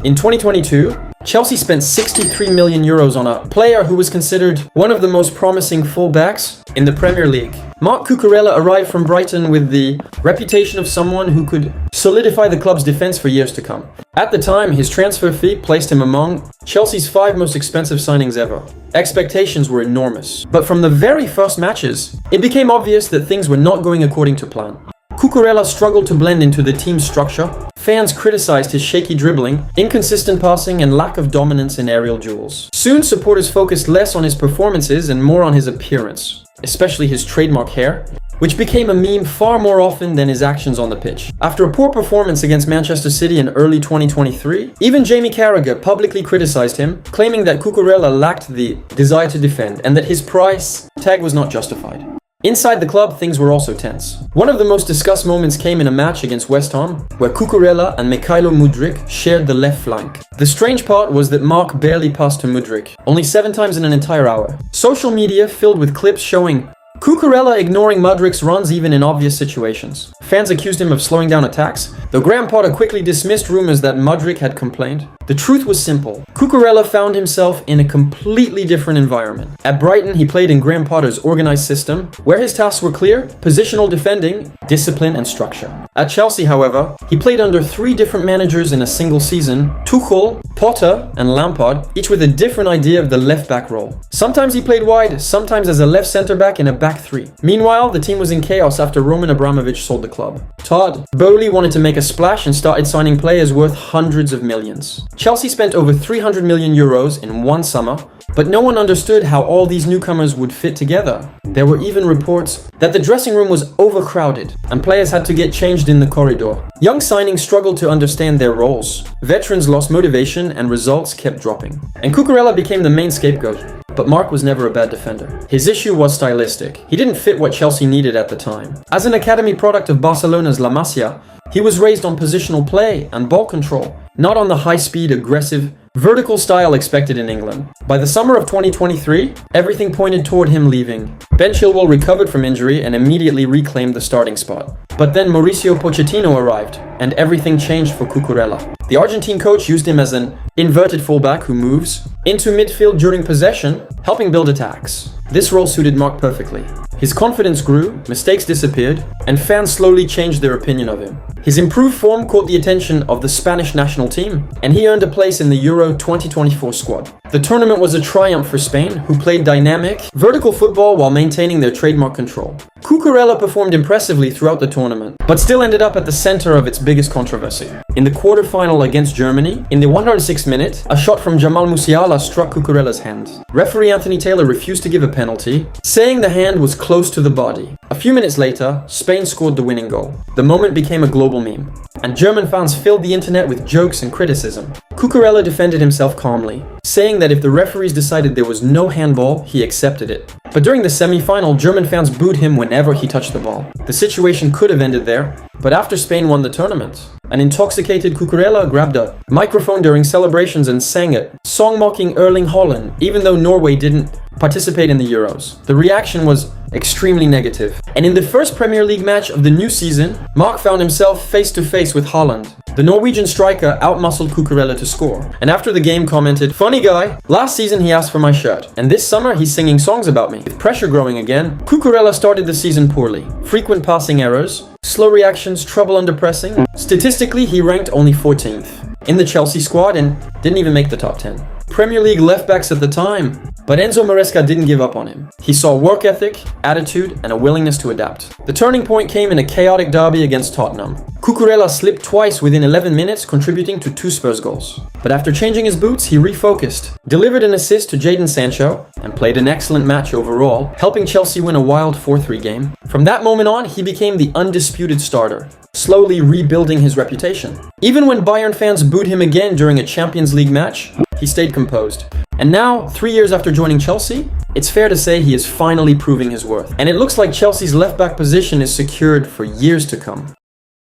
In 2022, Chelsea spent 63 million euros on a player who was considered one of the most promising fullbacks in the Premier League. Marc Cucurella arrived from Brighton with the reputation of someone who could solidify the club's defense for years to come. At the time, his transfer fee placed him among Chelsea's 5 most expensive signings ever. Expectations were enormous, but from the very first matches, it became obvious that things were not going according to plan. Cucurella struggled to blend into the team's structure. Fans criticized his shaky dribbling, inconsistent passing, and lack of dominance in aerial duels. Soon, supporters focused less on his performances and more on his appearance, especially his trademark hair, which became a meme far more often than his actions on the pitch. After a poor performance against Manchester City in early 2023, even Jamie Carragher publicly criticized him, claiming that Cucurella lacked the desire to defend and that his price tag was not justified. Inside the club, things were also tense. One of the most discussed moments came in a match against West Ham, where Cucurella and Mykhailo Mudryk shared the left flank. The strange part was that Marc barely passed to Mudryk, only 7 times in an entire hour. Social media filled with clips showing Cucurella ignoring Mudryk's runs even in obvious situations. Fans accused him of slowing down attacks, though Graham Potter quickly dismissed rumors that Mudryk had complained. The truth was simple. Cucurella found himself in a completely different environment. At Brighton, he played in Graham Potter's organized system, where his tasks were clear: positional defending, discipline, and structure. At Chelsea, however, he played under 3 different managers in a single season: Tuchel, Potter, and Lampard, each with a different idea of the left-back role. Sometimes he played wide, sometimes as a left centre-back in a back 3. Meanwhile, the team was in chaos after Roman Abramovich sold the club. Todd Boehly wanted to make a splash and started signing players worth hundreds of millions. Chelsea spent over 300 million euros in one summer, but no one understood how all these newcomers would fit together. There were even reports that the dressing room was overcrowded and players had to get changed in the corridor. Young signings struggled to understand their roles. Veterans lost motivation and results kept dropping. And Cucurella became the main scapegoat. But Marc was never a bad defender. His issue was stylistic. He didn't fit what Chelsea needed at the time. As an academy product of Barcelona's La Masia, he was raised on positional play and ball control, not on the high-speed, aggressive, vertical style expected in England. By the summer of 2023, everything pointed toward him leaving. Ben Chilwell recovered from injury and immediately reclaimed the starting spot. But then Mauricio Pochettino arrived, and everything changed for Cucurella. The Argentine coach used him as an inverted fullback who moves into midfield during possession, helping build attacks. This role suited Marc perfectly. His confidence grew, mistakes disappeared, and fans slowly changed their opinion of him. His improved form caught the attention of the Spanish national team, and he earned a place in the Euro 2024 squad. The tournament was a triumph for Spain, who played dynamic, vertical football while maintaining their trademark control. Cucurella performed impressively throughout the tournament, but still ended up at the center of its biggest controversy. In the quarterfinal against Germany, in the 106th minute, a shot from Jamal Musiala struck Cucurella's hand. Referee Anthony Taylor refused to give a penalty, saying the hand was close to the body. A few minutes later, Spain scored the winning goal. The moment became a global meme, and German fans filled the internet with jokes and criticism. Cucurella defended himself calmly, saying that if the referees decided there was no handball, he accepted it. But during the semi-final, German fans booed him whenever he touched the ball. The situation could have ended there, but after Spain won the tournament, an intoxicated Cucurella grabbed a microphone during celebrations and sang it, song-mocking Erling Haaland, even though Norway didn't participate in the Euros. The reaction was extremely negative. And in the first Premier League match of the new season, Marc found himself face-to-face with Haaland. The Norwegian striker outmuscled Cucurella to score, and after the game commented, "Funny guy, last season he asked for my shirt, and this summer he's singing songs about me." With pressure growing again, Cucurella started the season poorly. Frequent passing errors, slow reactions, trouble under pressing. Statistically, he ranked only 14th in the Chelsea squad and didn't even make the top 10. Premier League left-backs at the time, but Enzo Maresca didn't give up on him. He saw work ethic, attitude, and a willingness to adapt. The turning point came in a chaotic derby against Tottenham. Cucurella slipped twice within 11 minutes, contributing to 2 Spurs goals. But after changing his boots, he refocused, delivered an assist to Jadon Sancho, and played an excellent match overall, helping Chelsea win a wild 4-3 game. From that moment on, he became the undisputed starter, slowly rebuilding his reputation. Even when Bayern fans booed him again during a Champions League match, he stayed composed. And now, 3 years after joining Chelsea, it's fair to say he is finally proving his worth. And it looks like Chelsea's left-back position is secured for years to come.